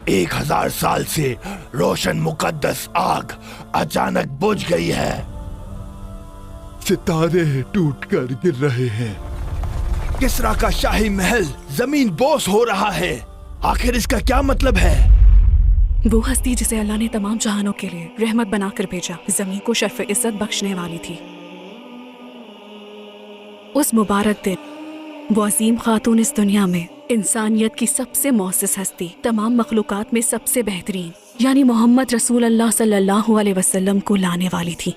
1000 साल से रोशन मुकद्दस आग अचानक बुझ गई है। सितारे टूट कर गिर रहे हैं। किसरा का शाही महल जमीन बोस हो रहा है। आखिर इसका क्या मतलब है? वो हस्ती जिसे अल्लाह ने तमाम जहानों के लिए रहमत बनाकर भेजा, जमीन को शर्फ इज्जत बख्शने वाली थी। उस मुबारक दिन वो अजीम खातून इस दुनिया में इंसानियत की सबसे मौसिस हस्ती, तमाम मखलूकात में सबसे बेहतरीन, यानी मोहम्मद रसूल अल्लाह सल्लल्लाहु अलैहि वसल्लम को लाने वाली थी।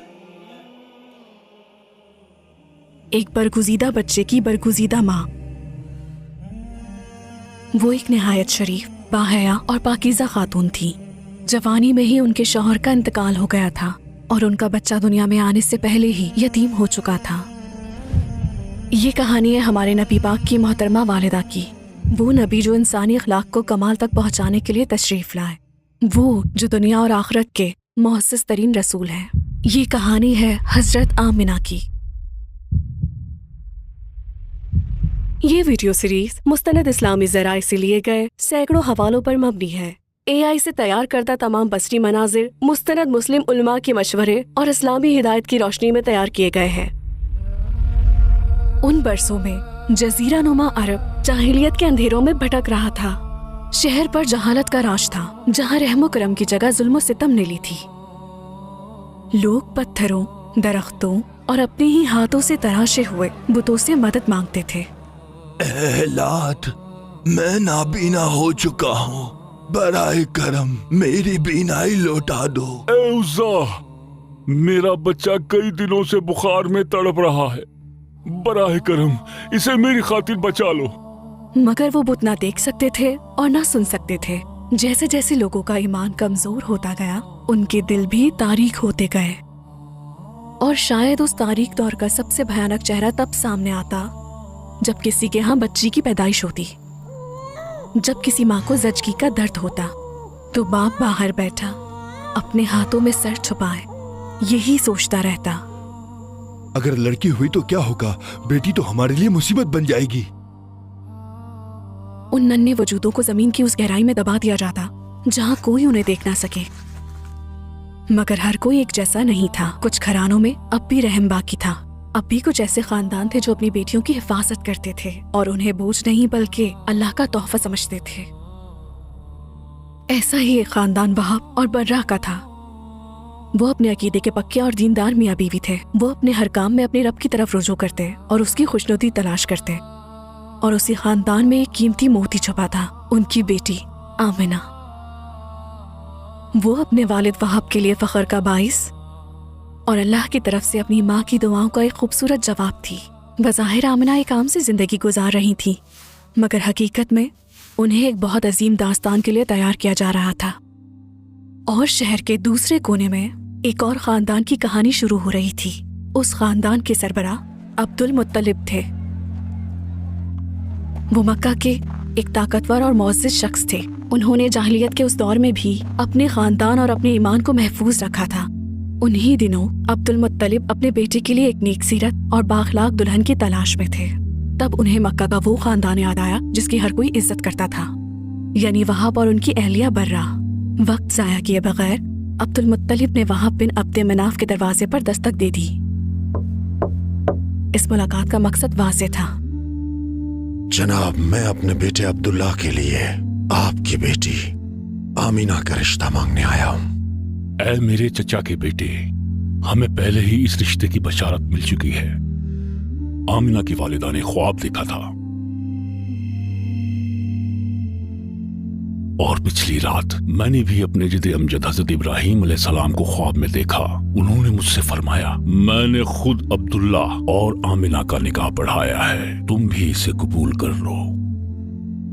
एक बरगुज़ीदा बच्चे की बरगुज़ीदा माँ। वो एक निहायत शरीफ, बाहया और पाकीज़ा खातून थी। जवानी में ही उनके शौहर का इंतकाल हो गया था और उनका बच्चा दुनिया में आने से पहले ही यतीम हो चुका था। ये कहानी है हमारे नबी पाक की मोहतरमा वालिदा की, वो नबी जो इंसानी अखलाक को कमाल तक पहुंचाने के लिए तशरीफ लाए, वो जो दुनिया और आखिरत के मुअस्सिस तरीन रसूल हैं। ये कहानी है हजरत आमिना की। ये वीडियो सीरीज मुस्तनद इस्लामी ज़राए से लिए गए सैकड़ों हवालों पर मबनी है। AI से तैयार करदा तमाम बसरी मनाजिर मुस्तनद मुस्लिम उलमा के मशवरे और इस्लामी हिदायत की रोशनी में तैयार किए गए हैं। उन बरसों में जजीरा नुमा अरब जाहिलियत के अंधेरों में भटक रहा था। शहर पर जहालत का राज था, जहाँ रहमो करम की जगह जुल्म सितम ने ली थी। लोग पत्थरों, दरख्तों और अपने ही हाथों से तराशे हुए बुतों से मदद मांगते थे। लात, मैं नाबीना हो चुका हूँ, बराए करम मेरी बीनाई लौटा दो। ए उज़्ज़ा, मेरा बच्चा कई दिनों से बुखार में तड़प रहा है, बराए करम इसे मेरी खातिर बचा लो। मगर वो बुत ना देख सकते थे और ना सुन सकते थे। जैसे जैसे लोगों का ईमान कमजोर होता गया, उनके दिल भी तारीक होते गए। और शायद उस तारीक दौर का सबसे भयानक चेहरा तब सामने आता जब किसी के यहाँ बच्ची की पैदाइश होती। जब किसी माँ को जचगी का दर्द होता तो बाप बाहर बैठा अपने हाथों में सर छुपाए यही सोचता रहता, अगर लड़की हुई तो क्या होगा, बेटी तो हमारे लिए मुसीबत बन जाएगी। उन नन्हे वजूदों को जमीन की उस गहराई में दबा दिया जाता जहाँ कोई उन्हें देख ना सके। मगर हर कोई एक जैसा नहीं था। कुछ घरानों में अब भी रहम बाकी था। अब भी कुछ ऐसे खानदान थे जो अपनी बेटियों की हिफाजत करते थे और उन्हें बोझ नहीं बल्कि अल्लाह का तोहफा समझते थे। ऐसा ही एक खानदान वहाब और बर्रा का था। वो अपने अकीदे के पक्के और दीनदार मियाँ बीवी थे। वो अपने हर काम में अपने रब की तरफ रुजू करते और उसकी खुशनुदी तलाश करते। और उसी खानदान में एक कीमती मोती छुपा था, उनकी बेटी आमिना। वो अपने वालिद वहाब के लिए फख्र का बाइस और अल्लाह की तरफ से अपनी माँ की दुआओं का एक खूबसूरत जवाब थी। बज़ाहिर आमिना एक आम सी जिंदगी गुजार रही थी, मगर हकीकत में उन्हें एक बहुत अजीम दास्तान के लिए तैयार किया जा रहा था। और शहर के दूसरे कोने में एक और खानदान की कहानी शुरू हो रही थी। उस खानदान के सरबराह अब्दुल मुत्तलिब थे। वो मक्का के एक ताकतवर और मुअज़्ज़िज़ शख्स थे। उन्होंने जाहिलियत के उस दौर में भी अपने खानदान और अपने ईमान को महफूज रखा था। उन्हीं दिनों अब्दुल मुत्तलिब अपने बेटे के लिए एक नेक सीरत और बाखलाक दुल्हन की तलाश में थे। तब उन्हें मक्का का वो खानदान याद आया जिसकी हर कोई इज्जत करता था, यानी वहाब और उनकी अहलिया बर्रा। वक्त जाया किए बगैर अब्दुल मुत्तलिब ने वहाब बिन अब्द मनाफ के दरवाजे पर दस्तक दे दी। इस मुलाकात का मकसद वाज़ेह था। जनाब, मैं अपने बेटे अब्दुल्ला के लिए आपकी बेटी आमीना का रिश्ता मांगने आया हूँ। ऐ मेरे चचा के बेटे, हमें पहले ही इस रिश्ते की बशारत मिल चुकी है। आमिना की वालिदा ने ख्वाब देखा था और पिछली रात मैंने भी अपने जिद अमजद हजरत इब्राहीम अलैहिस्सलाम को ख्वाब में देखा। उन्होंने मुझसे फरमाया, मैंने खुद अब्दुल्ला और आमिना का निकाह पढ़ाया है, तुम भी इसे कबूल कर लो।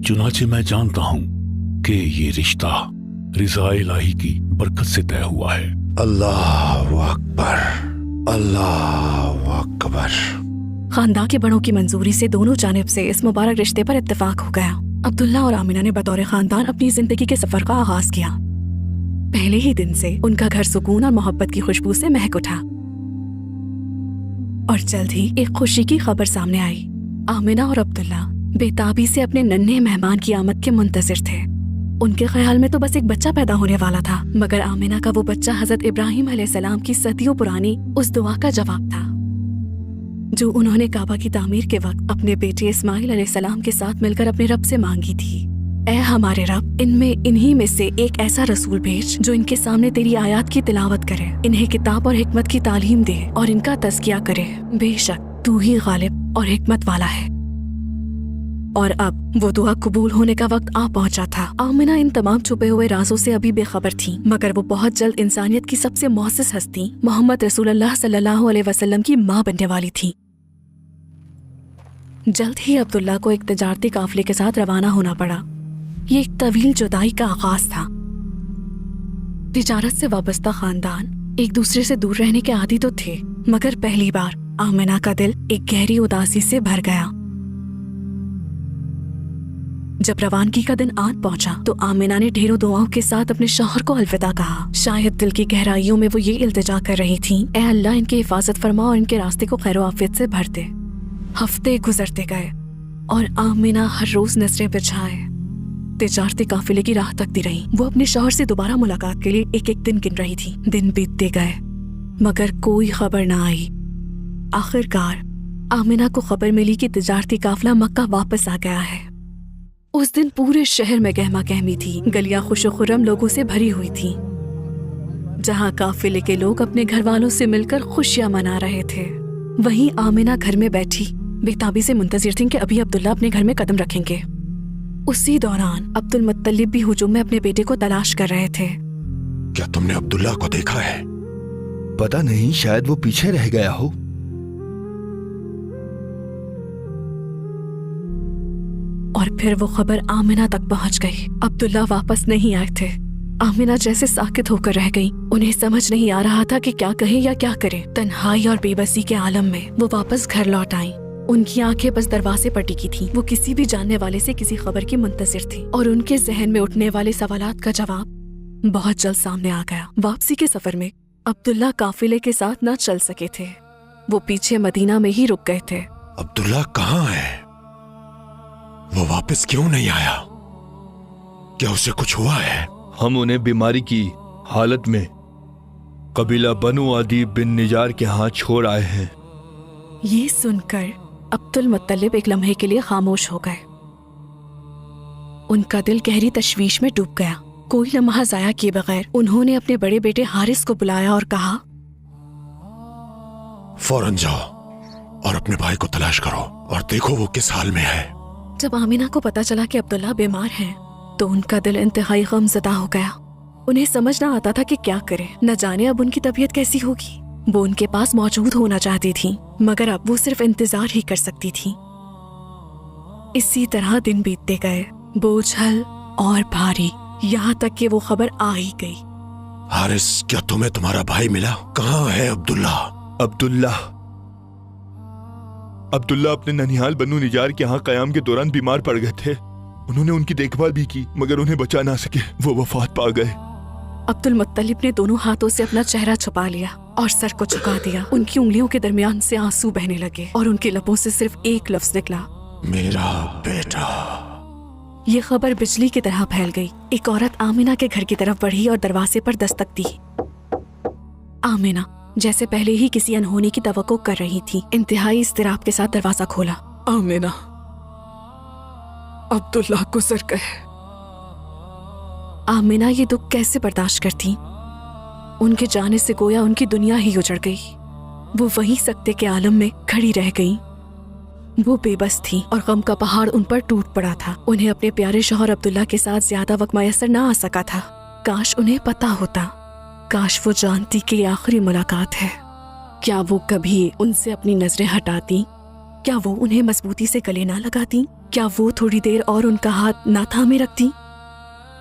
चुनाचे मैं जानता हूँ कि ये रिश्ता रिज़ा इलाही की बरकत से तय हुआ है। अल्लाहु अकबर, अल्लाहु अकबर। खानदान के बड़ों की मंजूरी से दोनों जानिब से इस मुबारक रिश्ते पर इत्तेफाक हो गया। अब्दुल्ला और आमिना ने बतौर खानदान अपनी जिंदगी के सफर का आगाज किया। पहले ही दिन से उनका घर सुकून और मोहब्बत की खुशबू से महक उठा और जल्द ही एक खुशी की खबर सामने आई। आमिना और अब्दुल्ला बेताबी से अपने नन्हे मेहमान की आमद के मुंतजिर थे। ان کے خیال میں تو بس ایک بچہ پیدا ہونے والا تھا، مگر آمنہ کا وہ بچہ حضرت ابراہیم علیہ السلام کی صدیوں پرانی اس دعا کا جواب تھا جو انہوں نے کعبہ کی تعمیر کے وقت اپنے بیٹے اسماعیل علیہ السلام کے ساتھ مل کر اپنے رب سے مانگی تھی۔ اے ہمارے رب، انہی میں سے ایک ایسا رسول بھیج جو ان کے سامنے تیری آیات کی تلاوت کرے، انہیں کتاب اور حکمت کی تعلیم دے اور ان کا تزکیہ کرے، بے شک تو ہی غالب اور حکمت والا ہے۔ اور اب وہ دعا قبول ہونے کا وقت آ پہنچا تھا۔ آمنہ ان تمام چھپے ہوئے رازوں سے ابھی بے خبر تھیں، مگر وہ بہت جلد انسانیت کی سب سے معزز ہستی محمد رسول اللہ صلی اللہ علیہ وسلم کی ماں بننے والی تھی۔ جلد ہی عبداللہ کو ایک تجارتی قافلے کے ساتھ روانہ ہونا پڑا۔ یہ ایک طویل جدائی کا آغاز تھا۔ تجارت سے وابستہ خاندان ایک دوسرے سے دور رہنے کے عادی تو تھے، مگر پہلی بار آمنہ کا دل ایک گہری اداسی سے بھر گیا۔ جب روانگی کا دن آن پہنچا تو آمنہ نے ڈھیروں دعاؤں کے ساتھ اپنے شوہر کو الوداع کہا۔ شاید دل کی گہرائیوں میں وہ یہ التجا کر رہی تھیں، اے اللہ ان کی حفاظت فرما اور ان کے راستے کو خیر و عافیت سے بھر دے۔ ہفتے گزرتے گئے اور آمنہ ہر روز نظریں بچھائے تجارتی قافلے کی راہ تکتی رہی۔ وہ اپنے شوہر سے دوبارہ ملاقات کے لیے ایک ایک دن گن رہی تھی۔ دن بیتتے گئے مگر کوئی خبر نہ آئی۔ آخرکار آمنہ کو خبر ملی کہ تجارتی قافلہ مکہ واپس آ گیا ہے۔ اس دن پورے شہر میں گہما گہمی تھی، گلیاں خوش و خرم لوگوں سے بھری ہوئی تھیں۔ جہاں قافلے کے لوگ اپنے گھر والوں سے مل کر خوشیاں منا رہے تھے، وہیں آمنہ گھر میں بیٹھی بے تابی سے منتظر تھیں کہ ابھی عبداللہ اپنے گھر میں قدم رکھیں گے۔ اسی دوران عبد المطلب بھی ہجوم میں اپنے بیٹے کو تلاش کر رہے تھے۔ کیا تم نے عبداللہ کو دیکھا ہے؟ پتہ نہیں، شاید وہ پیچھے رہ گیا ہو۔ اور پھر وہ خبر آمنہ تک پہنچ گئی، عبداللہ واپس نہیں آئے تھے۔ آمنہ جیسے ساکت ہو کر رہ گئی، انہیں سمجھ نہیں آ رہا تھا کہ کیا کہیں یا کیا کرے۔ تنہائی اور بے بسی کے عالم میں وہ واپس گھر لوٹ آئیں۔ ان کی آنکھیں بس دروازے پر ٹکی تھیں۔ وہ کسی بھی جاننے والے سے کسی خبر کی منتظر تھی اور ان کے ذہن میں اٹھنے والے سوالات کا جواب بہت جلد سامنے آ گیا۔ واپسی کے سفر میں عبداللہ قافلے کے ساتھ نہ چل سکے تھے، وہ پیچھے مدینہ میں ہی رک گئے تھے۔ عبداللہ کہاں ہے؟ وہ واپس کیوں نہیں آیا؟ کیا اسے کچھ ہوا ہے؟ ہم انہیں بیماری کی حالت میں قبیلہ بنو عدی بن نجار کے ہاں چھوڑ آئے ہیں۔ یہ سن کر عبد المطلب ایک لمحے کے لیے خاموش ہو گئے۔ ان کا دل گہری تشویش میں ڈوب گیا۔ کوئی لمحہ ضائع کیے بغیر انہوں نے اپنے بڑے بیٹے حارث کو بلایا اور کہا، فوراً جاؤ اور اپنے بھائی کو تلاش کرو اور دیکھو وہ کس حال میں ہے۔ جب آمنہ کو پتا چلا کہ عبداللہ بیمار ہیں تو ان کا دل انتہائی غم زدہ ہو گیا۔ انہیں سمجھ نہ آتا تھا کہ کیا کرے، نہ جانے اب ان کی طبیعت کیسی ہوگی۔ وہ ان کے پاس موجود ہونا چاہتی تھی مگر اب وہ صرف انتظار ہی کر سکتی تھی۔ اسی طرح دن بیتتے گئے، بوجھل اور بھاری، یہاں تک کہ وہ خبر آ ہی گئی۔ حارث، کیا تمہیں تمہارا بھائی ملا؟ کہاں ہے عبداللہ؟ عبداللہ اپنے ننیال بنو نجار کے ہاں قیام کے دوران بیمار پڑ گئے تھے۔ انہوں نے ان کی دیکھ بھال بھی کی مگر انہیں بچا نہ سکے، وہ وفات پا گئے۔ عبد المطلب نے دونوں ہاتھوں سے اپنا چہرہ چھپا لیا اور سر کو جھکا دیا۔ ان کی انگلیوں کے درمیان سے آنسو بہنے لگے اور ان کے لبوں سے صرف ایک لفظ نکلا، میرا بیٹا۔ یہ خبر بجلی کی طرح پھیل گئی۔ ایک عورت آمنہ کے گھر کی طرف بڑھی اور دروازے پر دستک دی۔ آمنہ جیسے پہلے ہی کسی انہونی کی توقع کر رہی تھی، انتہائی اضطراب کے ساتھ دروازہ کھولا۔ آمنہ، عبداللہ گزر گئے۔ آمنہ یہ دکھ کیسے برداشت کرتی؟ ان کے جانے سے گویا ان کی دنیا ہی اجڑ گئی۔ وہ وہیں سکتے کے عالم میں کھڑی رہ گئیں۔ وہ بے بس تھی اور غم کا پہاڑ ان پر ٹوٹ پڑا تھا۔ انہیں اپنے پیارے شوہر عبداللہ کے ساتھ زیادہ وقت میسر نہ آ سکا تھا۔ کاش انہیں پتا ہوتا، کاش وہ جانتی کہ یہ آخری ملاقات ہے۔ کیا وہ کبھی ان سے اپنی نظریں ہٹاتی؟ کیا وہ انہیں مضبوطی سے گلے نہ لگاتی؟ کیا وہ تھوڑی دیر اور ان کا ہاتھ نہ تھامے رکھتی؟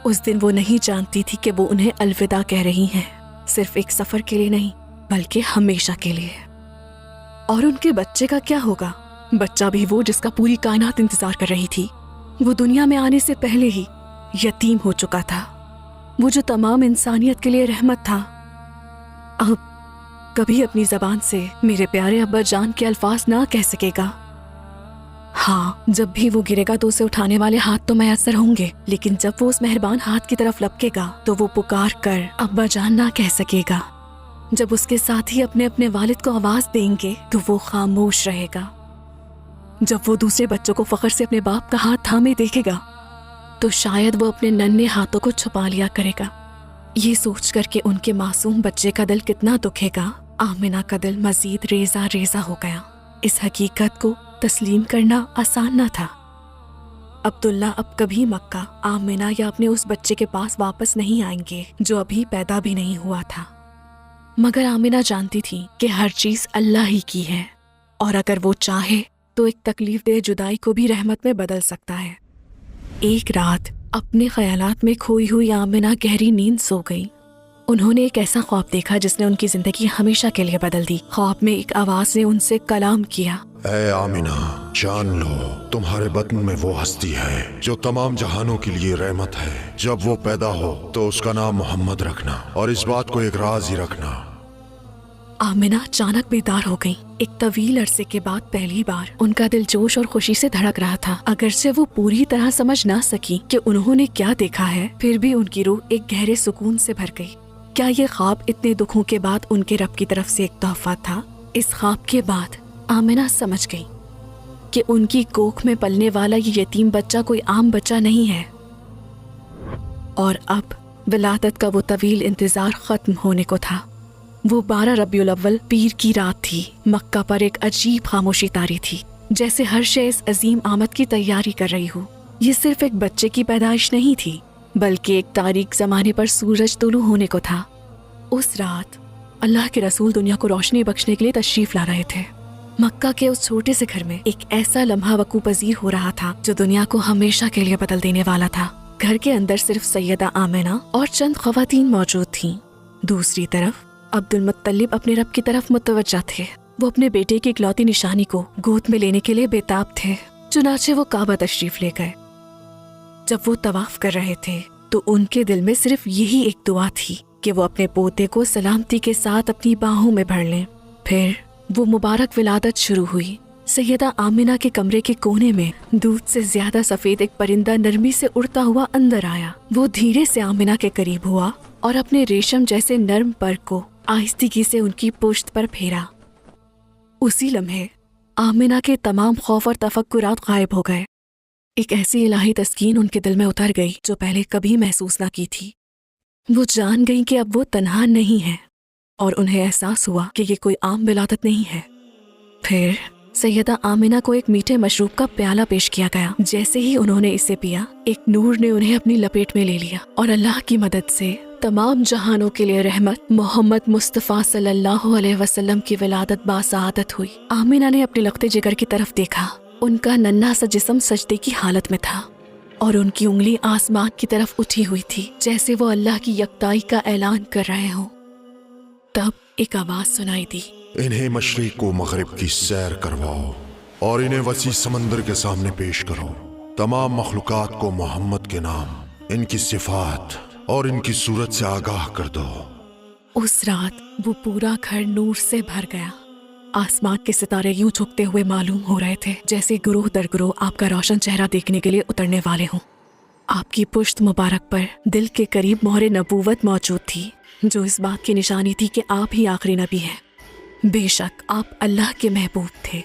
اس دن وہ نہیں جانتی تھی کہ وہ انہیں الوداع کہہ رہی ہیں، صرف ایک سفر کے لیے نہیں بلکہ ہمیشہ کے لیے۔ اور ان کے بچے کا کیا ہوگا؟ بچہ بھی وہ جس کا پوری کائنات انتظار کر رہی تھی۔ وہ دنیا میں آنے سے پہلے ہی یتیم ہو چکا تھا، وہ جو تمام انسانیت کے لیے رحمت تھا۔ اب کبھی اپنی زبان سے میرے پیارے ابا جان کے الفاظ نہ کہہ سکے گا۔ हाँ, जब भी वो गिरेगा तो उसे उठाने वाले हाथ तो मैसर होंगे, लेकिन जब वो उस मेहरबान हाथ की तरफ लपकेगा तो वो पुकार कर अब्बा जान ना कह सकेगा। जब उसके साथी अपने अपने वालिद को आवाज देंगे तो वो खामोश रहेगा। जब वो दूसरे बच्चों को फख्र से अपने बाप का हाथ थामे देखेगा तो शायद वो अपने नन्हे हाथों को छुपा लिया करेगा। ये सोच कर के उनके मासूम बच्चे का दिल कितना दुखेगा, आमिना का दिल मजीद रेजा रेजा हो गया। इस हकीकत को तस्लीम करना आसान न था। अब्दुल्ला अब कभी मक्का, आमिना या अपने उस बच्चे के पास वापस नहीं आएंगे जो अभी पैदा भी नहीं हुआ था। मगर आमिना जानती थी कि हर चीज अल्लाह ही की है और अगर वो चाहे तो एक तकलीफ दे जुदाई को भी रहमत में बदल सकता है। एक रात अपने ख्यालात में खोई हुई आमिना गहरी नींद सो गई। उन्होंने एक ऐसा ख्वाब देखा जिसने उनकी जिंदगी हमेशा के लिए बदल दी। ख्वाब में एक आवाज ने उनसे कलाम किया, ऐ आमिना, जान लो तुम्हारे बतन में वो हस्ती है जो तमाम जहानों के लिए रहमत है। जब वो पैदा हो तो उसका नाम मोहम्मद रखना और इस बात को एक राज ही रखना। आमिना अचानक बेदार हो गई। एक तवील अरसे के बाद पहली बार उनका दिल जोश और खुशी से धड़क रहा था। अगरचे वो पूरी तरह समझ ना सकी कि उन्होंने क्या देखा है, फिर भी उनकी रूह एक गहरे सुकून से भर गई। क्या ये ख्वाब इतने दुखों के बाद उनके रब की तरफ से एक तोहफा था? इस ख्वाब के बाद आमिना समझ गई कि उनकी कोख में पलने वाला ये यतीम बच्चा कोई आम बच्चा नहीं है और अब विलादत का वो तवील इंतजार खत्म होने को था। वो 12 रबीउल अव्वल पीर की रात थी। मक्का पर एक अजीब खामोशी तारी थी, जैसे हर शय इस अजीम आमद की तैयारी कर रही हो। ये सिर्फ एक बच्चे की पैदाइश नहीं थी, बल्कि एक तारीक जमाने पर सूरज तुलू होने को था। उस रात अल्लाह के रसूल दुनिया को रोशनी बख्शने के लिए तशरीफ ला रहे थे। मक्का के उस छोटे से घर में एक ऐसा लम्हा वकू पजीर हो रहा था जो दुनिया को हमेशा के लिए बदल देने वाला था। घर के अंदर सिर्फ सैयदा आमिना और चंद ख्वातीन मौजूद थीं। दूसरी तरफ अब्दुल मुत्तलिब अपने रब की तरफ मुतवज्जा थे। वो अपने बेटे की इकलौती निशानी को गोद में लेने के लिए बेताब थे। चुनाचे वो काबा तशरीफ ले गए। जब वो तवाफ कर रहे थे तो उनके दिल में सिर्फ यही एक दुआ थी कि वो अपने पोते को सलामती के साथ अपनी बाहों में भर लें। फिर वो मुबारक विलादत शुरू हुई। सैयदा आमिना के कमरे के कोने में दूध से ज्यादा सफेद एक परिंदा नरमी से उड़ता हुआ अंदर आया। वो धीरे से आमिना के करीब हुआ और अपने रेशम जैसे नर्म पर को आहिस्ती से उनकी पुश्त पर फेरा। उसी लम्हे आमिना के तमाम खौफ और तफक्कुरात गायब हो गए। एक ऐसी इलाही तस्कीन उनके दिल में उतर गई जो पहले कभी महसूस ना की थी। वो जान गई कि अब वो तन्हा नहीं है और उन्हें एहसास हुआ कि ये कोई आम विलादत नहीं है। फिर सैयदा आमिना को एक मीठे मशरूब का प्याला पेश किया गया। जैसे ही उन्होंने इसे पिया, एक नूर ने उन्हें अपनी लपेट में ले लिया और अल्लाह की मदद से तमाम जहानों के लिए रहमत मोहम्मद मुस्तफ़ा सल्लल्लाहु अलैहि वसल्लम की विलादत बासआदत हुई। आमिना ने अपने लखते जिगर की तरफ देखा। उनका नन्हा सा जिस्म सजदे की हालत में था और उनकी उंगली आसमान की तरफ उठी हुई थी, जैसे वो अल्लाह की यकताई का ऐलान कर रहे हों। तब एक आवाज सुनाई दी, इन्हें मशरिक को मगरिब की सैर करवाओ और इन्हें वसी समंदर के सामने पेश करो। तमाम मखलूकात को मोहम्मद के नाम, इनकी सिफात और इनकी सूरत से आगाह कर दो। उस रात वो पूरा घर नूर से भर गया। आसमान के सितारे यूं झुकते हुए मालूम हो रहे थे जैसे गुरोह दर गुरोह आपका रोशन चेहरा देखने के लिए उतरने वाले हों। आपकी पुश्त मुबारक पर दिल के करीब मोहरे नबूवत मौजूद थी, जो इस बात की निशानी थी कि आप ही आखिरी नबी हैं। बेशक आप अल्लाह के महबूब थे।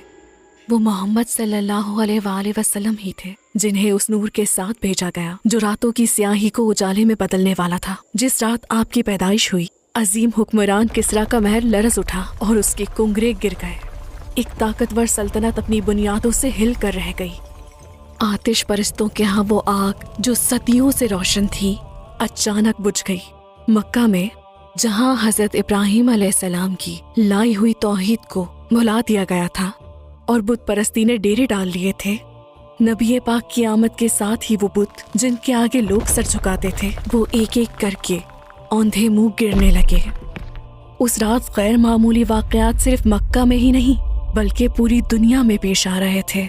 वो मोहम्मद सल्लल्लाहु अलैहि वसल्लम ही थे जिन्हें उस नूर के साथ भेजा गया जो रातों की स्याही को उजाले में बदलने वाला था। जिस रात आपकी पैदाइश हुई, अजीम हुक्मरान किसरा का महल लरज़ उठा और उसके कुंगरे गिर गए। एक ताकतवर सल्तनत अपनी बुनियादों से हिल कर रह गई। आतिश परस्तों के यहाँ वो आग जो सदियों से रोशन थी, अचानक बुझ गई। मक्का में जहाँ हजरत इब्राहिम अलैहिस्सलाम की लाई हुई तौहीद को भुला दिया गया था और बुत परस्ती ने डेरे डाल लिए थे, नबी पाक की आमद के साथ ही वो बुत जिनके आगे लोग सर झुकाते थे, वो एक एक करके औंधे मुंह गिरने लगे। उस रात गैर मामूली वाक़यात सिर्फ मक्का में ही नहीं बल्कि पूरी दुनिया में पेश आ रहे थे।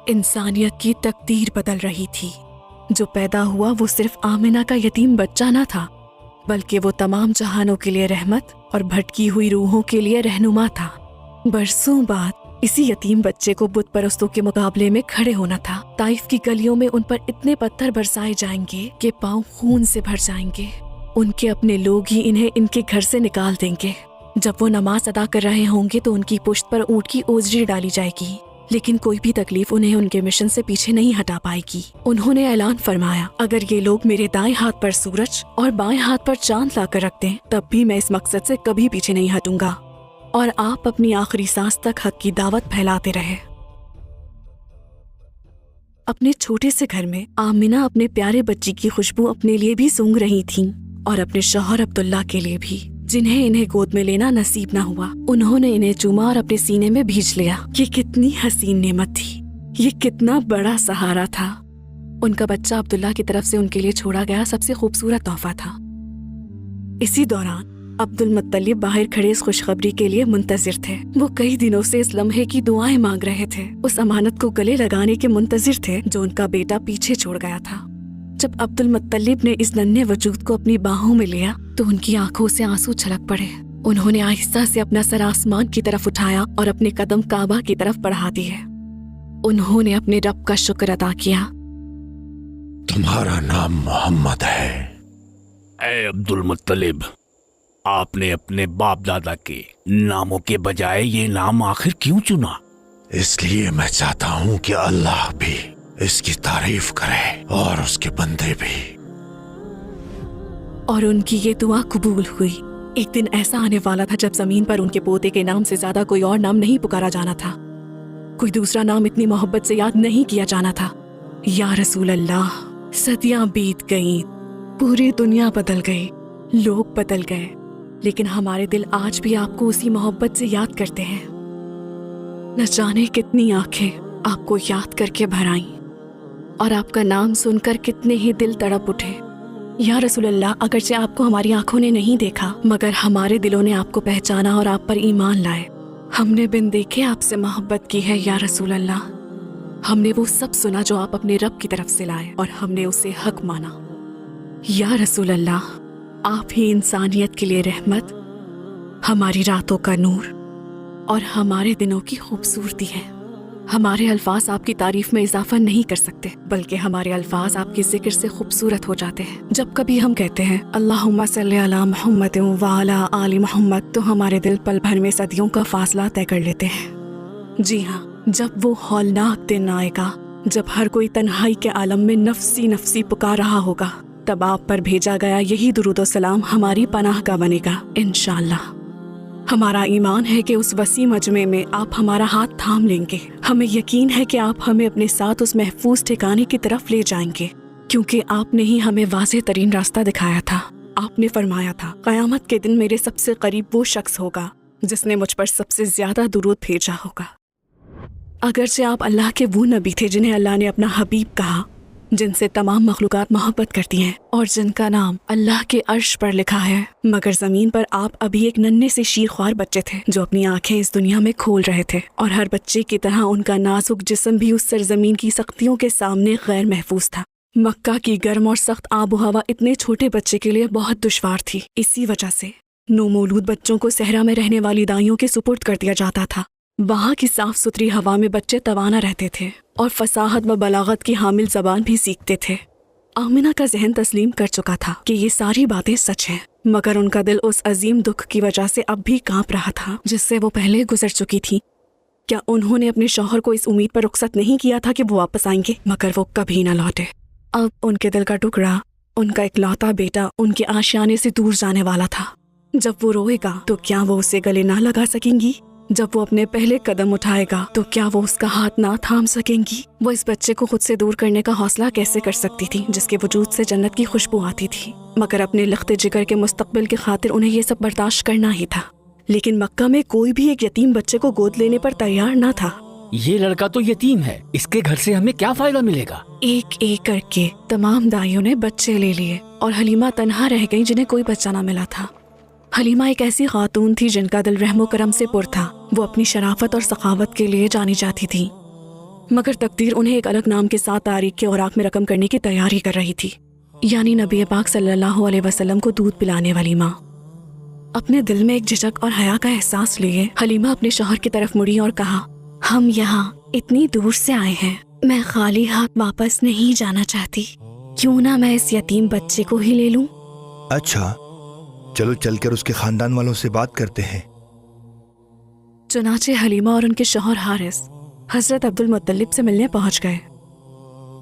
इंसानियत की तकदीर बदल रही थी। जो पैदा हुआ वो सिर्फ आमिना का यतीम बच्चा न था, बल्कि वो तमाम जहानों के लिए रहमत और भटकी हुई रूहों के लिए रहनुमा था। बरसों बाद इसी यतीम बच्चे को बुत परस्तों के मुकाबले में खड़े होना था। ताइफ की गलियों में उन पर इतने पत्थर बरसाए जाएंगे कि पाँव खून से भर जाएंगे। उनके अपने लोग ही इन्हें इनके घर से निकाल देंगे। जब वो नमाज अदा कर रहे होंगे तो उनकी पुश्त पर ऊंट की ओजरी डाली जाएगी, लेकिन कोई भी तकलीफ उन्हें उनके मिशन से पीछे नहीं हटा पाएगी। उन्होंने ऐलान फरमाया, अगर ये लोग मेरे दाएं हाथ पर सूरज और बाएं हाथ पर चांद लाकर रख दें, तब भी मैं इस मकसद से कभी पीछे नहीं हटूंगा और आप अपनी आखिरी सांस तक हक की दावत फैलाते रहे। अपने छोटे से घर में आमिना अपने प्यारे बच्ची की खुशबू अपने लिए भी सूंघ रही थीं और अपने शौहर अब्दुल्ला के लिए भी, जिन्हें इन्हें गोद में लेना नसीब न हुआ। उन्होंने इन्हें चूमा और अपने सीने में भींच लिया। ये कितनी हसीन नेमत थी, ये कितना बड़ा सहारा था। उनका बच्चा अब्दुल्ला की तरफ से उनके लिए छोड़ा गया सबसे खूबसूरत तोहफा था। इसी दौरान अब्दुल मुत्तलिब बाहर खड़े इस खुशखबरी के लिए मुंतजिर थे। वो कई दिनों से इस लम्हे की दुआएं मांग रहे थे, उस अमानत को गले लगाने के मुंतजिर थे जो उनका बेटा पीछे छोड़ गया था। जब अब्दुल मुत्तलिब ने इस नन्हे वजूद को अपनी बाहों में लिया तो उनकी आंखों से आंसू छलक पड़े। उन्होंने आहिस्ता से अपना सर आसमान की तरफ उठाया और अपने कदम काबा की तरफ बढ़ा दिए। उन्होंने अपने रब का शुक्र अदा किया। तुम्हारा नाम मोहम्मद है। ए अब्दुल मुत्तलिब, आपने अपने बाप दादा के नामों के बजाय ये नाम आखिर क्यों चुना? इसलिए मैं चाहता हूँ कि अल्लाह भी इसकी तारीफ करे और उसके बंदे भी। और उनकी ये दुआ कबूल हुई। एक दिन ऐसा आने वाला था जब जमीन पर उनके पोते के नाम से ज्यादा कोई और नाम नहीं पुकारा जाना था, कोई दूसरा नाम इतनी मोहब्बत से याद नहीं किया जाना था। या रसूल अल्लाह, सदियां बीत गईं, पूरी दुनिया बदल गई, लोग बदल गए, लेकिन हमारे दिल आज भी आपको उसी मोहब्बत से याद करते हैं। न जाने कितनी आंखें आपको याद करके भर आईं और आपका नाम सुनकर कितने ही दिल तड़प उठे। या रसूल अल्लाह, अगरचे आपको हमारी आंखों ने नहीं देखा, मगर हमारे दिलों ने आपको पहचाना और आप पर ईमान लाए। हमने बिन देखे आपसे मोहब्बत की है या रसूल अल्लाह। हमने वो सब सुना जो आप अपने रब की तरफ से लाए और हमने उसे हक माना। या रसूल अल्लाह, आप ही इंसानियत के लिए रहमत, हमारी रातों का नूर और हमारे दिनों की खूबसूरती है। हमारे अल्फाज आपकी तारीफ में इजाफा नहीं कर सकते, बल्कि हमारे अल्फाज आपके जिक्र से खूबसूरत हो जाते हैं। जब कभी हम कहते हैं अल्लाहुम्मा सल्ली अला मुहम्मद व अला आलि मुहम्मद, तो हमारे दिल पल भर में सदियों का फासला तय कर लेते हैं। जी हाँ, जब वो हौलनाक दिन आएगा, जब हर कोई तन्हाई के आलम में नफसी नफसी पुकार रहा होगा, तब आप पर भेजा गया यही दुरूद सलाम हमारी पनाह का बनेगा इंशाअल्लाह। हमारा ईमान है कि उस वसी मजमे में आप हमारा हाथ थाम लेंगे। हमें यकीन है कि आप हमें अपने साथ उस महफूज ठिकाने की तरफ ले जाएंगे, क्योंकि आपने ही हमें वाज़ेह तरीन रास्ता दिखाया था। आपने फरमाया था, क़यामत के दिन मेरे सबसे करीब वो शख्स होगा जिसने मुझ पर सबसे ज्यादा दुरूद भेजा होगा। अगरचे आप अल्लाह के वो नबी थे जिन्हें अल्लाह ने अपना हबीब कहा, जिनसे तमाम मखलूकात मोहब्बत करती हैं और जिनका नाम अल्लाह के अर्श पर लिखा है, मगर ज़मीन पर आप अभी एक नन्हे से शीरख्वार बच्चे थे जो अपनी आंखें इस दुनिया में खोल रहे थे, और हर बच्चे की तरह उनका नाजुक जिस्म भी उस सरजमीन की सख्तियों के सामने गैर महफूज था। मक्का की गर्म और सख्त आबो हवा इतने छोटे बच्चे के लिए बहुत दुश्वार थी। इसी वजह से नौमौलूद बच्चों को सहरा में रहने वाली दाइयों के सुपुर्द कर दिया जाता था। वहाँ की साफ सुथरी हवा में बच्चे तवाना रहते थे और फसाहत व बलागत की हामिल जबान भी सीखते थे। आमिना का जहन तस्लीम कर चुका था कि ये सारी बातें सच हैं, मगर उनका दिल उस अजीम दुख की वजह से अब भी कांप रहा था जिससे वो पहले गुजर चुकी थी। क्या उन्होंने अपने शौहर को इस उम्मीद पर रुखसत नहीं किया था कि वो वापस आएंगे, मगर वो कभी न लौटे। अब उनके दिल का टुकड़ा, उनका इकलौता बेटा, उनके आशियाने से दूर जाने वाला था। जब वो रोएगा तो क्या वो उसे गले ना लगा सकेंगी? जब वो अपने पहले कदम उठाएगा तो क्या वो उसका हाथ ना थाम सकेंगी? वो इस बच्चे को खुद से दूर करने का हौसला कैसे कर सकती थी जिसके वजूद से जन्नत की खुशबू आती थी? मगर अपने लख्ते जिगर के मुस्तकबिल की खातिर उन्हें ये सब बर्दाश्त करना ही था। लेकिन मक्का में कोई भी एक यतीम बच्चे को गोद लेने पर तैयार ना था। ये लड़का तो यतीम है, इसके घर से हमें क्या फायदा मिलेगा? एक एक करके तमाम दाइयों ने बच्चे ले लिए और हलीमा तन्हा रह गई जिन्हें कोई बच्चा ना मिला था। हलीमा एक ऐसी खातून थी जिनका दिल रहमो करम से पुर था। वो अपनी शराफत और सखावत के लिए जानी जाती थी, मगर तकदीर उन्हें एक अलग नाम के साथ तारीख के औराक में रकम करने की तैयारी कर रही थी, यानी नबी पाक सल्लल्लाहु अलैहि वसल्लम को दूध पिलाने वाली माँ। अपने दिल में एक झिझक और हया का एहसास लिए हलीमा अपने शौहर की तरफ मुड़ी और कहा, ہم یہاں اتنی دور سے آئے ہیں، میں خالی ہاتھ واپس نہیں جانا چاہتی، کیوں نہ میں اس یتیم بچے کو ہی لے لوں؟ اچھا چلو چل کر اس کے خاندان والوں سے بات کرتے ہیں۔ چنانچہ حلیمہ اور ان کے شوہر حارث حضرت عبد المطلب سے ملنے پہنچ گئے۔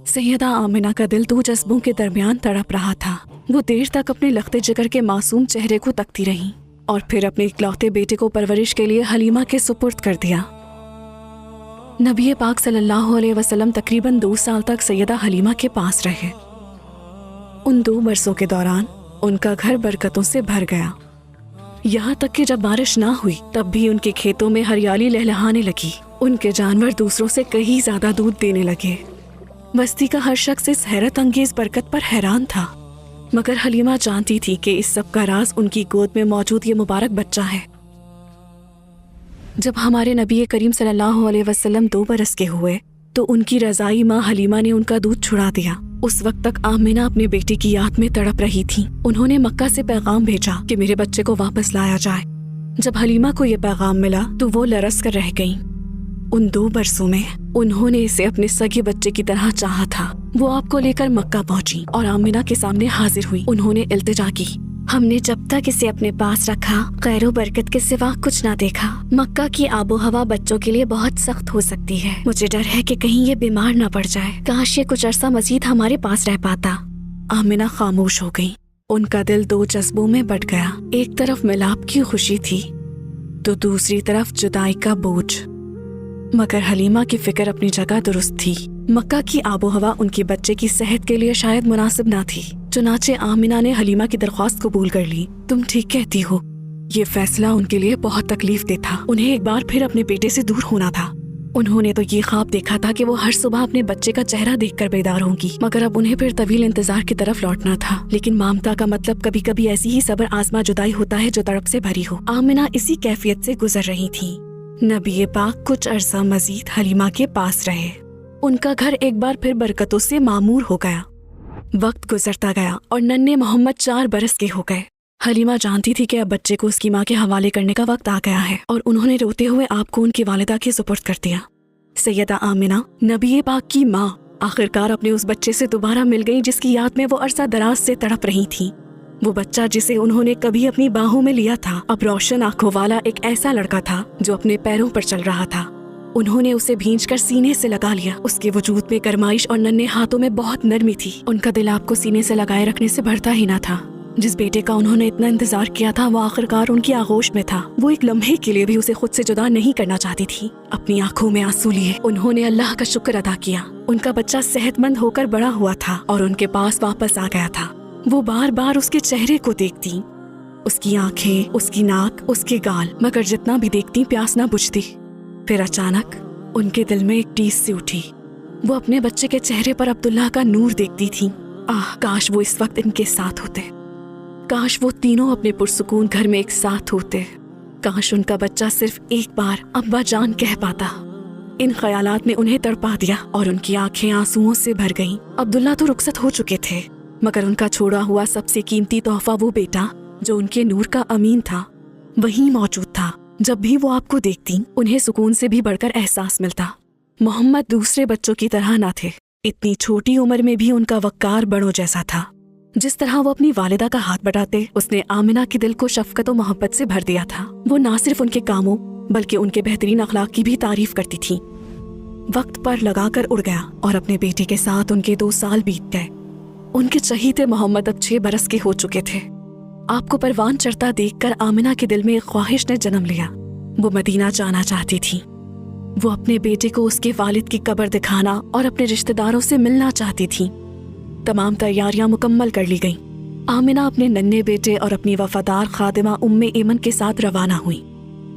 سیدہ آمنہ کا دل دو جذبوں کے درمیان تڑپ رہا تھا۔ وہ دیر تک اپنے لخت جگر کے معصوم چہرے کو تکتی رہی اور پھر اپنے اکلوتے بیٹے کو پرورش کے لیے حلیمہ کے سپرد کر دیا۔ نبی پاک صلی اللہ علیہ وسلم تقریباً 2 سال تک سیدہ حلیمہ کے پاس رہے۔ ان 2 برسوں کے دوران ان کا گھر برکتوں سے بھر گیا، یہاں تک کہ جب بارش نہ ہوئی تب بھی ان کے کھیتوں میں ہریالی لہلہانے لگی، ان کے جانور دوسروں سے کہیں زیادہ دودھ دینے لگے۔ بستی کا ہر شخص اس حیرت انگیز برکت پر حیران تھا، مگر حلیمہ جانتی تھی کہ اس سب کا راز ان کی گود میں موجود یہ مبارک بچہ ہے۔ جب ہمارے نبی کریم صلی اللہ علیہ وسلم 2 برس کے ہوئے تو ان کی رضائی ماں حلیمہ نے ان کا دودھ چھڑا دیا۔ اس وقت تک آمنہ اپنے بیٹے کی یاد میں تڑپ رہی تھی۔ انہوں نے مکہ سے پیغام بھیجا کہ میرے بچے کو واپس لایا جائے۔ جب حلیمہ کو یہ پیغام ملا تو وہ لرز کر رہ گئیں۔ ان 2 برسوں میں انہوں نے اسے اپنے سگے بچے کی طرح چاہا تھا۔ وہ آپ کو لے کر مکہ پہنچی اور آمنہ کے سامنے حاضر ہوئی۔ انہوں نے التجا کی، ہم نے جب تک اسے اپنے پاس رکھا خیر و برکت کے سوا کچھ نہ دیکھا۔ مکہ کی آب و ہوا بچوں کے لیے بہت سخت ہو سکتی ہے، مجھے ڈر ہے کہ کہیں یہ بیمار نہ پڑ جائے، کاش یہ کچھ عرصہ مزید ہمارے پاس رہ پاتا۔ آمنہ خاموش ہو گئی، ان کا دل 2 جذبوں میں بٹ گیا۔ ایک طرف ملاپ کی خوشی تھی تو دوسری طرف جدائی کا بوجھ، مگر حلیمہ کی فکر اپنی جگہ درست تھی۔ مکہ کی آب و ہوا ان کے بچے کی صحت کے لیے شاید مناسب نہ تھی، چنانچہ آمنہ نے حلیمہ کی درخواست قبول کر لی۔ تم ٹھیک کہتی ہو، یہ فیصلہ ان کے لیے بہت تکلیف دہ تھا۔ انہیں ایک بار پھر اپنے بیٹے سے دور ہونا تھا۔ انہوں نے تو یہ خواب دیکھا تھا کہ وہ ہر صبح اپنے بچے کا چہرہ دیکھ کر بیدار ہوں گی، مگر اب انہیں پھر طویل انتظار کی طرف لوٹنا تھا۔ لیکن مامتا کا مطلب کبھی کبھی ایسی ہی صبر آزما جدائی ہوتا ہے جو تڑپ سے بھری ہو۔ آمنہ اسی کیفیت سے گزر رہی تھی۔ نبی پاک کچھ عرصہ مزید حلیمہ کے پاس رہے۔ ان کا گھر ایک بار پھر برکتوں سے معمور ہو گیا۔ وقت گزرتا گیا اور ننھے محمد 4 برس کے ہو گئے۔ حلیمہ جانتی تھی کہ اب بچے کو اس کی ماں کے حوالے کرنے کا وقت آ گیا ہے، اور انہوں نے روتے ہوئے آپ کو ان کی والدہ کے سپرد کر دیا۔ سیدہ آمنہ نبی پاک کی ماں آخرکار اپنے اس بچے سے دوبارہ مل گئی جس کی یاد میں وہ عرصہ دراز سے تڑپ رہی تھیں۔ وہ بچہ جسے انہوں نے کبھی اپنی باہوں میں لیا تھا اب روشن آنکھوں والا ایک ایسا لڑکا تھا جو اپنے پیروں پر چل رہا تھا۔ انہوں نے اسے بھینچ کر سینے سے لگا لیا۔ اس کے وجود میں گرمائش اور ننھے ہاتھوں میں بہت نرمی تھی۔ ان کا دل آپ کو سینے سے لگائے رکھنے سے بھرتا ہی نہ تھا۔ جس بیٹے کا انہوں نے اتنا انتظار کیا تھا وہ آخرکار ان کی آغوش میں تھا۔ وہ ایک لمحے کے لیے بھی اسے خود سے جدا نہیں کرنا چاہتی تھی۔ اپنی آنکھوں میں آنسو لیے انہوں نے اللہ کا شکر ادا کیا۔ ان کا بچہ صحت مند ہو کر بڑا ہوا تھا اور ان کے پاس واپس آ گیا تھا۔ وہ بار بار اس کے چہرے کو دیکھتی، اس کی آنکھیں، اس کی ناک، اس کے گال، مگر جتنا بھی دیکھتی پیاس نہ بجھتی۔ پھر اچانک ان کے دل میں ایک ٹیس سی اٹھی۔ وہ اپنے بچے کے چہرے پر عبداللہ کا نور دیکھتی تھی۔ کاش وہ اس وقت ان کے ساتھ ہوتے، کاش وہ تینوں اپنے پرسکون گھر میں ایک ساتھ ہوتے، کاش ان کا بچہ صرف ایک بار ابا جان کہہ پاتا۔ ان خیالات نے انہیں تڑپا دیا اور ان کی آنکھیں آنسوؤں سے بھر گئیں۔ عبداللہ تو رخصت ہو چکے تھے، مگر ان کا چھوڑا ہوا سب سے قیمتی تحفہ وہ بیٹا جو ان کے نور کا امین تھا وہیں موجود تھا۔ جب بھی وہ آپ کو دیکھتی انہیں سکون سے بھی بڑھ کر احساس ملتا۔ محمد دوسرے بچوں کی طرح نہ تھے، اتنی چھوٹی عمر میں بھی ان کا وقار بڑوں جیسا تھا۔ جس طرح وہ اپنی والدہ کا ہاتھ بٹاتے اس نے آمنہ کے دل کو شفقت و محبت سے بھر دیا تھا۔ وہ نہ صرف ان کے کاموں بلکہ ان کے بہترین اخلاق کی بھی تعریف کرتی تھی۔ وقت پر لگا کر اڑ گیا اور اپنے بیٹے کے ساتھ ان کے 2 سال بیت گئے۔ ان کے چہیتے محمد اب 6 برس کے ہو چکے تھے۔ آپ کو پروان چڑھتا دیکھ کر آمنہ کے دل میں ایک خواہش نے جنم لیا۔ وہ مدینہ جانا چاہتی تھی۔ وہ اپنے بیٹے کو اس کے والد کی قبر دکھانا اور اپنے رشتہ داروں سے ملنا چاہتی تھی۔ تمام تیاریاں مکمل کر لی گئیں۔ آمنہ اپنے ننھے بیٹے اور اپنی وفادار خادمہ ام ایمن کے ساتھ روانہ ہوئی۔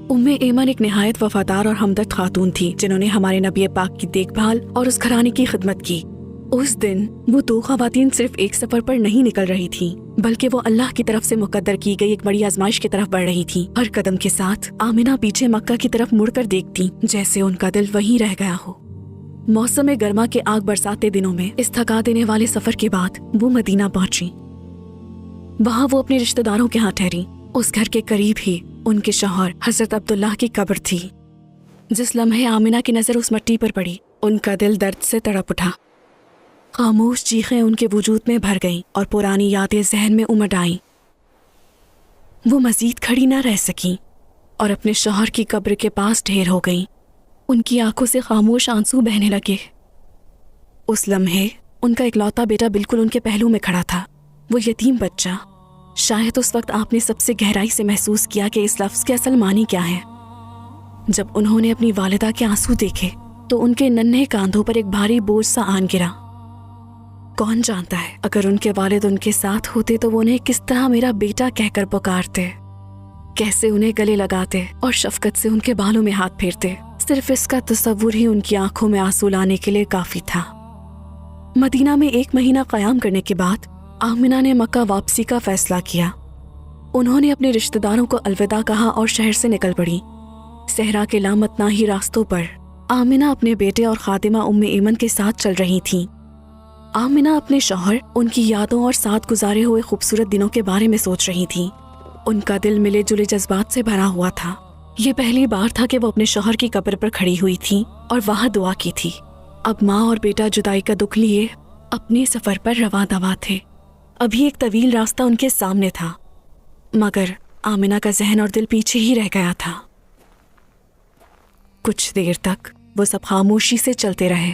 ام ایمن ایک نہایت وفادار اور ہمدرد خاتون تھی جنہوں نے ہمارے نبی پاک کی دیکھ بھال اور اس گھرانے کی خدمت کی۔ اس دن وہ 2 خواتین صرف ایک سفر پر نہیں نکل رہی تھیں بلکہ وہ اللہ کی طرف سے مقدر کی گئی ایک بڑی آزمائش کی طرف بڑھ رہی تھیں۔ ہر قدم کے ساتھ آمنہ پیچھے مکہ کی طرف مڑ کر دیکھتی جیسے ان کا دل وہیں رہ گیا ہو۔ موسم گرما کے آگ برساتے دنوں میں اس تھکا دینے والے سفر کے بعد وہ مدینہ پہنچی۔ وہاں وہ اپنے رشتہ داروں کے ہاں ٹھہری۔ اس گھر کے قریب ہی ان کے شوہر حضرت عبداللہ کی قبر تھی۔ जिस लम्हे आमिना की नज़र उस मट्टी पर पड़ी, उनका दिल दर्द से तड़प उठा। खामोश चीखें उनके वजूद में भर गईं और पुरानी यादें जहन में उमड़ आईं। वो मज़ीद खड़ी ना रह सकीं और अपने शौहर की कब्र के पास ढेर हो गईं। उनकी आंखों से खामोश आंसू बहने लगे। उस लम्हे उनका इकलौता बेटा बिल्कुल उनके पहलू में खड़ा था, वो यतीम बच्चा। शायद उस वक्त आपने सबसे गहराई से महसूस किया कि इस लफ्ज़ के असल मानी क्या है। जब उन्होंने अपनी वालिदा के आंसू देखे तो उनके नन्हे कांधों पर एक भारी बोझ सा आन गिरा। कौन जानता है, अगर उनके वालिद उनके साथ होते तो वो उन्हें किस तरह मेरा बेटा कहकर पुकारते, कैसे उन्हें गले लगाते और शफकत से उनके बालों में हाथ फेरते। सिर्फ इसका तस्वुर ही उनकी आंखों में आंसू लाने के लिए काफी था। मदीना में 1 महीना क़याम करने के बाद आमिना ने मक्का वापसी का फैसला किया। उन्होंने अपने रिश्तेदारों को अलविदा कहा और शहर से निकल पड़ी। सहरा के लामतनाही रास्तों पर आमिना अपने बेटे और खातिमा उम्मे ऐमन के साथ चल रही थीं। आमिना अपने शौहर, उनकी यादों और साथ गुजारे हुए खूबसूरत दिनों के बारे में सोच रही थीं। उनका दिल मिले जुले जज्बात से भरा हुआ था। ये पहली बार था कि वो अपने शौहर की कब्र पर खड़ी हुई थीं और वहाँ दुआ की थी। अब माँ और बेटा जुदाई का दुख लिए अपने सफ़र पर रवा दवा थे। अभी एक तवील रास्ता उनके सामने था, मगर आमिना का जहन और दिल पीछे ही रह गया था। कुछ देर तक वो सब खामोशी से चलते रहे।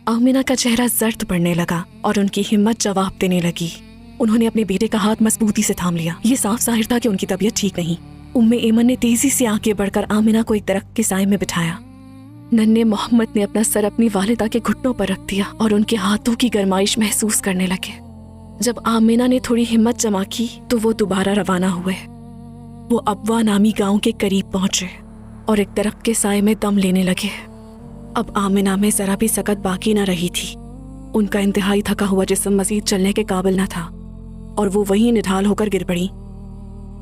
आमिना का चेहरा जर्द पड़ने लगा और उनकी हिम्मत जवाब देने लगी। उन्होंने अपने बेटे का हाथ मजबूती से थाम लिया। ये साफ जाहिर था कि उनकी तबीयत ठीक नहीं। उम्मे ऐमन ने तेजी से आगे बढ़कर आमिना को एक दरख्त के साए में बिठाया। नन्हे मोहम्मद ने अपना सर अपनी वालिदा के घुटनों पर रख दिया और उनके हाथों की गरमाइश महसूस करने लगे। जब आमिना ने थोड़ी हिम्मत जमा की तो वो दोबारा रवाना हुए। वो अबवा नामी गांव के करीब पहुंचे और एक दरख्त के साए में दम लेने लगे। अब आमिना में जरा भी सकत बाकी न रही थी। उनका इंतहाई थका हुआ जिस्म मजीद चलने के काबिल न था और वो वहीं निढाल होकर गिर पड़ी।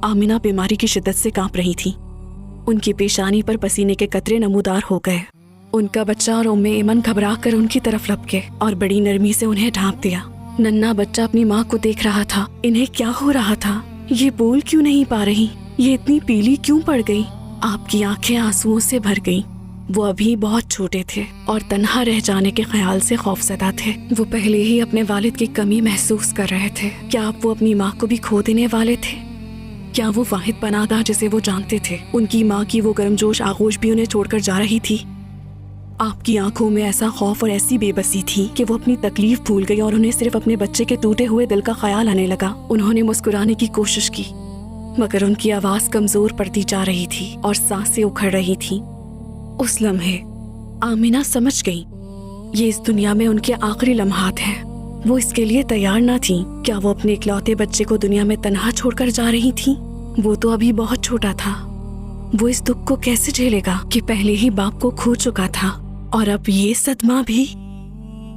आमिना बीमारी की शिद्दत से कांप रही थी। उनकी पेशानी पर पसीने के कतरे नमूदार हो गए। उनका बच्चा और उम्मे ऐमन घबरा कर उनकी तरफ लपके और बड़ी नरमी से उन्हें ढांप दिया। नन्हा बच्चा अपनी माँ को देख रहा था। इन्हें क्या हो रहा था? ये बोल क्यों नहीं पा रही? ये इतनी पीली क्यों पड़ गई? आपकी आंखें आंसुओं से भर गईं। वो अभी बहुत छोटे थे और तन्हा रह जाने के ख्याल से खौफजदा थे। वो पहले ही अपने वालिद की कमी महसूस कर रहे थे। क्या अब वो अपनी माँ को भी खो देने वाले थे? क्या वो वाहिद पनाहगाह जिसे वो जानते थे, उनकी माँ की वो गर्मजोश आगोश भी उन्हें छोड़कर जा रही थी? आपकी आंखों में ऐसा खौफ और ऐसी बेबसी थी कि वो अपनी तकलीफ भूल गई और उन्हें सिर्फ अपने बच्चे के टूटे हुए दिल का ख्याल आने लगा। उन्होंने मुस्कुराने की कोशिश की, मगर उनकी आवाज कमजोर पड़ती जा रही थी और सांसें उखड़ रही थीं। उस लम्हे आमिना समझ गई, ये इस दुनिया में उनके आखिरी लम्हात हैं। वो इसके लिए तैयार ना थी। क्या वो अपने इकलौते बच्चे को दुनिया में तन्हा छोड़कर जा रही थी? वो तो अभी बहुत छोटा था। वो इस दुख को कैसे झेलेगा कि पहले ही बाप को खो चुका था और अब ये सदमा भी?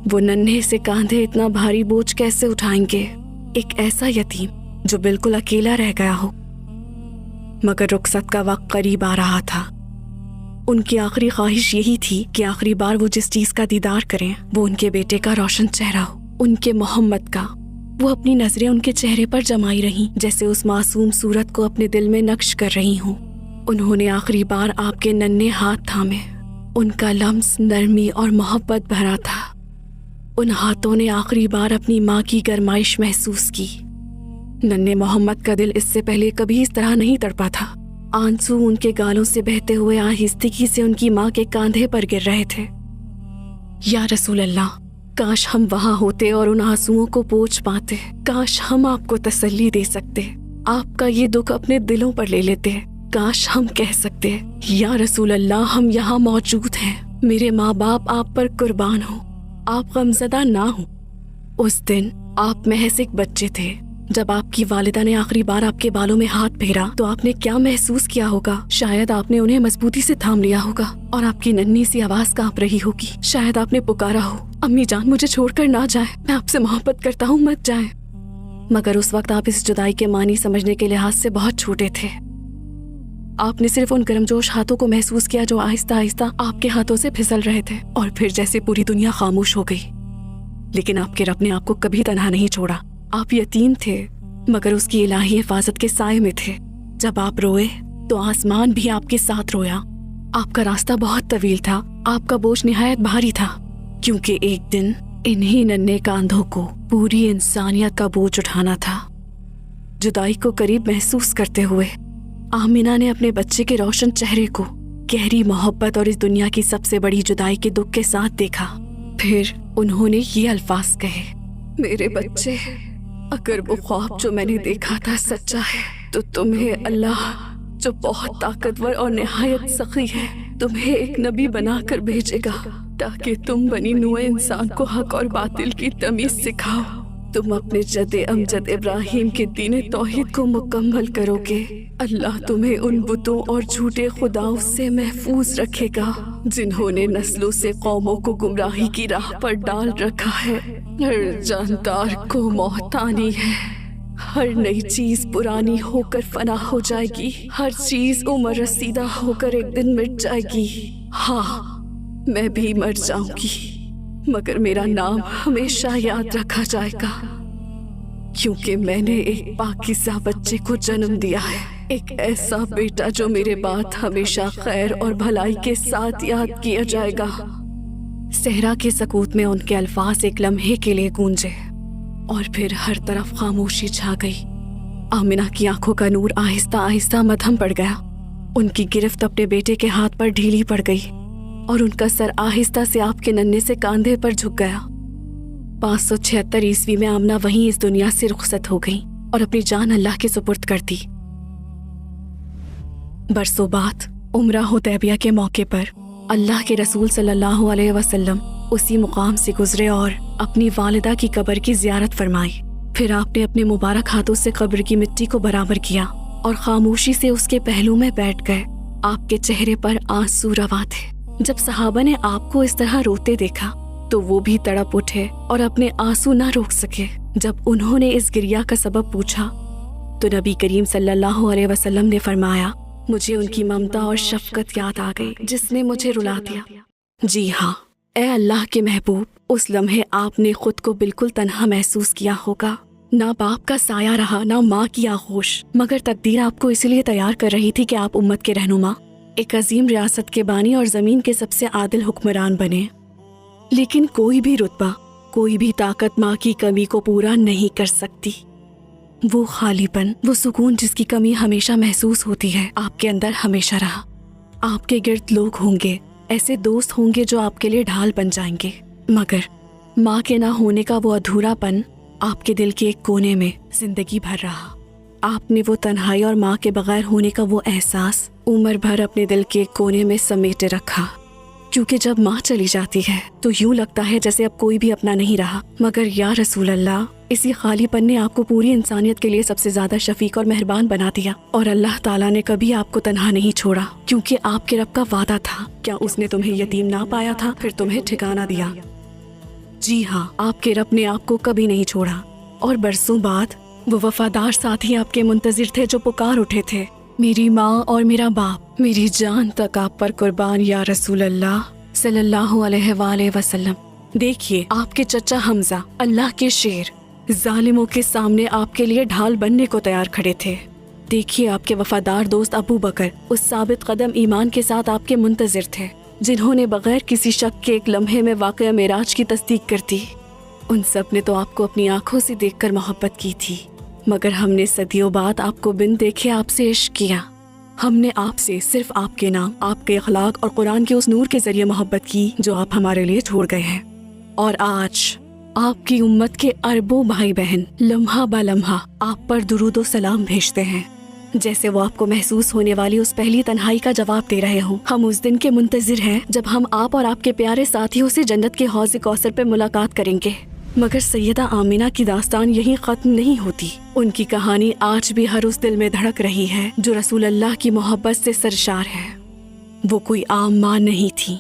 वो नन्हे से कांधे इतना भारी बोझ कैसे उठाएंगे? एक ऐसा यतीम जो बिल्कुल अकेला रह गया हो। मगर रुखसत का वक्त करीब आ रहा था। उनकी आखिरी ख्वाहिश यही थी कि आखिरी बार वो जिस चीज का दीदार करें वो उनके बेटे का रोशन चेहरा हो, उनके मोहम्मद का। वो अपनी नजरें उनके चेहरे पर जमाई रहीं, जैसे उस मासूम सूरत को अपने दिल में नक्श कर रही हूँ। उन्होंने आखिरी बार आपके नन्हे हाथ थामे। उनका लम्स नरमी और मोहब्बत भरा था। उन हाथों ने आखिरी बार अपनी माँ की गरमाइश महसूस की। नन्हे मोहम्मद का दिल इससे पहले कभी इस तरह नहीं तड़पा था। आंसू उनके गालों से बहते हुए आहिस्तेगी से उनकी माँ के कांधे पर गिर रहे थे। या रसूल अल्लाह, काश हम वहाँ होते और उन आंसुओं को पोंछ पाते। काश हम आपको तसल्ली दे सकते, आपका ये दुख अपने दिलों पर ले लेते। काश हम कह सकते, या रसूल अल्लाह, हम यहाँ मौजूद हैं। मेरे माँ बाप आप पर कुर्बान हो, आप गमज़दा ना हो। उस दिन आप महज एक बच्चे थे। जब आपकी वालिदा ने आखिरी बार आपके बालों में हाथ फेरा तो आपने क्या महसूस किया होगा? शायद आपने उन्हें मजबूती से थाम लिया होगा और आपकी नन्ही सी आवाज कांप रही होगी। शायद आपने पुकारा हो, अम्मी जान मुझे छोड़कर ना जाए, मैं आपसे मोहब्बत करता हूँ, मत जाए। मगर उस वक्त आप इस जुदाई के मानी समझने के लिहाज से बहुत छोटे थे। आपने सिर्फ उन गर्मजोश हाथों को महसूस किया जो आहिस्ता आहिस्ता आपके हाथों से फिसल रहे थे और फिर जैसे पूरी दुनिया खामोश हो गई। लेकिन आपके रब ने आपको कभी तन्हा नहीं छोड़ा। आप यतीम थे मगर उसकी इलाही हिफाजत के साए में थे। जब आप रोए तो आसमान भी आपके साथ रोया। आपका रास्ता बहुत तवील था, आपका बोझ निहायत भारी था, क्योंकि एक दिन इन्हीं नन्हे कांधों को पूरी इंसानियत का बोझ उठाना था। जुदाई को करीब महसूस करते हुए आमिना ने अपने बच्चे के रोशन चेहरे को गहरी मोहब्बत और इस दुनिया की सबसे बड़ी जुदाई के दुख के साथ देखा। फिर उन्होंने ये अल्फाज कहे, मेरे बच्चे, अगर वो ख्वाब जो मैंने देखा था सच्चा है तो तुम्हें अल्लाह, जो बहुत ताकतवर और निहायत सखी है, तुम्हें एक नबी बनाकर भेजेगा ताकि तुम बनी नूए इंसान को हक और बातिल की तमीज सिखाओ। तुम अपने जदे अमजद इब्राहिम के दीन तौहीद को मुकम्मल करोगे। अल्लाह तुम्हें उन बुतों और झूठे खुदाओं से महफूज रखेगा जिन्होंने नस्लों से कौमों को गुमराही की राह पर डाल रखा है। हर जानदार को मौत आनी है, हर नई चीज पुरानी होकर फना हो जाएगी, हर चीज उम्र रसीदा होकर एक दिन मिट जाएगी। हाँ, मैं भी मर जाऊंगी, मगर मेरा नाम हमेशा याद रखा जाएगा, क्योंकि मैंने एक पाकीज़ा बच्चे को जन्म दिया है, एक ऐसा बेटा जो मेरे बाद हमेशा खैर और भलाई के साथ याद किया जाएगा। सहरा के सकूत में उनके अल्फाज एक लम्हे के लिए गूंजे और फिर हर तरफ खामोशी छा गई। आमिना की आंखों का नूर आहिस्ता आहिस्ता मध्यम पड़ गया। उनकी गिरफ्त अपने बेटे के हाथ पर ढीली पड़ गई और उनका सर आहिस्ता से आपके नन्हे से कंधे पर झुक गया। 576 ईस्वी में आमना वहीं इस दुनिया से रुखसत हो गई और अपनी जान अल्लाह के सुपुर्द कर दी। बरसों बाद उम्रा हुदैबिया के मौके पर अल्लाह के रसूल सल्लल्लाहु अलैहि वसल्लम उसी मुकाम से गुजरे और अपनी वालिदा की कब्र की जियारत फरमाई। फिर आपने अपने मुबारक हाथों से कब्र की मिट्टी को बराबर किया और खामोशी से उसके पहलू में बैठ गए। आपके चेहरे पर आंसू रवा थे। जब सहाबा ने आपको इस तरह रोते देखा तो वो भी तड़प उठे और अपने आंसू न रोक सके। जब उन्होंने इस गिरिया का सबब पूछा तो नबी करीम सल्लल्लाहु अलैहि वसल्लम ने फरमाया, मुझे उनकी ममता और शफकत याद आ गई जिसने मुझे रुला दिया। जी हाँ, ए अल्लाह के महबूब, उस लम्हे आपने खुद को बिल्कुल तन्हा महसूस किया होगा। ना बाप का साया रहा, ना माँ की आगोश, मगर तकदीर आपको इसलिए तैयार कर रही थी कि आप उम्मत के रहनुमा, एक अजीम रियासत के बानी और ज़मीन के सबसे आदिल हुक्मरान बने। लेकिन कोई भी रुतबा, कोई भी ताकत माँ की कमी को पूरा नहीं कर सकती। वो खालीपन, वो सुकून जिसकी कमी हमेशा महसूस होती है, आपके अंदर हमेशा रहा। आपके गिर्द लोग होंगे, ऐसे दोस्त होंगे जो आपके लिए ढाल बन जाएंगे, मगर माँ के ना होने का वो अधूरापन आपके दिल के एक कोने में जिंदगी भर रहा। आपने वो तन्हाई और माँ के बगैर होने का वो एहसास उम्र भर अपने दिल के एक कोने में समेटे रखा, क्योंकि जब माँ चली जाती है तो यूं लगता है जैसे अब कोई भी अपना नहीं रहा। मगर या रसूल अल्लाह, इसी खालीपन ने आपको पूरी इंसानियत के लिए सबसे ज्यादा शफीक और मेहरबान बना दिया। और अल्लाह ताला ने कभी आपको तन्हा नहीं छोड़ा, क्योंकि आपके रब का वादा था। क्या उसने तुम्हें यतीम ना पाया था, फिर तुम्हें ठिकाना दिया? जी हाँ, आपके रब ने आपको कभी नहीं छोड़ा। और बरसों बाद वो वफादार साथी आपके मुंतजिर थे जो पुकार उठे थे, मेरी माँ और मेरा बाप, मेरी जान तक आप पर कुर्बान या रसूल अल्लाह सल्लल्लाहु अलैहि वसल्लम। देखिए, आपके चचा हमजा, अल्लाह के शेर, जालिमों के सामने आपके लिए ढाल बनने को तैयार खड़े थे। देखिए, आपके वफादार दोस्त अबू बकर उस साबित कदम ईमान के साथ आपके मुंतजिर थे, जिन्होंने बगैर किसी शक के एक लम्हे में वाक़या मेराज की तस्दीक कर दी। उन सब ने तो आपको अपनी आंखों से देखकर मोहब्बत की थी, मगर हमने सदियों बाद आपको बिन देखे आपसे इश्क किया। हमने आपसे सिर्फ आपके नाम, आपके अखलाक और कुरान के उस नूर के जरिए मोहब्बत की जो आप हमारे लिए छोड़ गए हैं। और आज आपकी उम्मत के अरबों भाई बहन लम्हा बा लम्हा आप पर दुरूद व सलाम भेजते हैं, जैसे वो आपको महसूस होने वाली उस पहली तन्हाई का जवाब दे रहे हों। हम उस दिन के मुंतजिर हैं जब हम आप और आपके प्यारे साथियों से जन्नत के हौज़ कौसर पर मुलाकात करेंगे। मगर सैयदा आमिना की दास्तान यहीं खत्म नहीं होती। उनकी कहानी आज भी हर उस दिल में धड़क रही है जो रसूल अल्लाह की मोहब्बत से सरशार है। वो कोई आम माँ नहीं थी,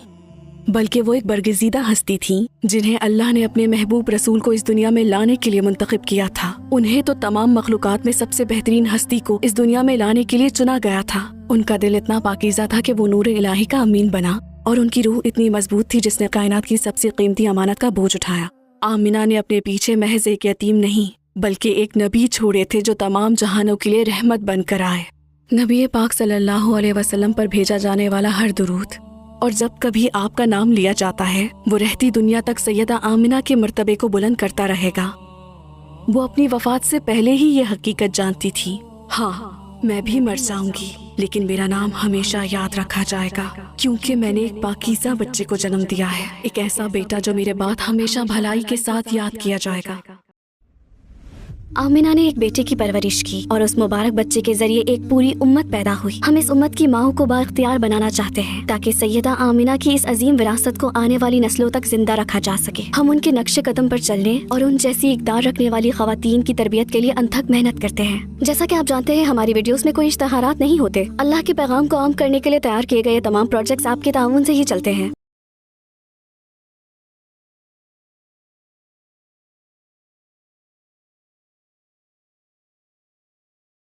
बल्कि वो एक बरगज़ीदा हस्ती थी जिन्हें अल्लाह ने अपने महबूब रसूल को इस दुनिया में लाने के लिए मुंतखब किया था। उन्हें तो तमाम मखलूकात में सबसे बेहतरीन हस्ती को इस दुनिया में लाने के लिए चुना गया था। उनका दिल इतना पाकीज़ा था कि वो नूर इलाही का अमीन बना, और उनकी रूह इतनी मजबूत थी जिसने कायनात की सबसे कीमती अमानत का बोझ उठाया। आमिना ने अपने पीछे महज एक यतीम नहीं बल्कि एक नबी छोड़े थे जो तमाम जहानों के लिए रहमत बनकर आए। नबी पाक सल्लल्लाहु अलैहि वसल्लम पर भेजा जाने वाला हर दुरूद और जब कभी आपका नाम लिया जाता है वो रहती दुनिया तक सैयदा आमिना के मर्तबे को बुलंद करता रहेगा। वो अपनी वफात से पहले ही ये हकीकत जानती थी। हाँ, मैं भी मर जाऊंगी लेकिन मेरा नाम हमेशा याद रखा जाएगा क्योंकि मैंने एक पाकीज़ा बच्चे को जन्म दिया है, एक ऐसा बेटा जो मेरे बाद हमेशा भलाई के साथ याद किया जाएगा। आमिना ने एक बेटे की परवरिश की और उस मुबारक बच्चे के जरिए एक पूरी उम्मत पैदा हुई। हम इस उम्मत की माओं को बाइख्तियार बनाना चाहते हैं ताकि सैयदा आमिना की इस अजीम विरासत को आने वाली नस्लों तक जिंदा रखा जा सके। हम उनके नक्शे कदम पर चलने और उन जैसी इक़दार रखने वाली ख़वातीन की तरबियत के लिए अनथक मेहनत करते हैं। जैसा कि आप जानते हैं हमारी वीडियोस में कोई इश्तहारात नहीं होते। अल्लाह के पैगाम को आम करने के लिए तैयार किए गए तमाम प्रोजेक्ट्स आपके ताउन से ही चलते हैं।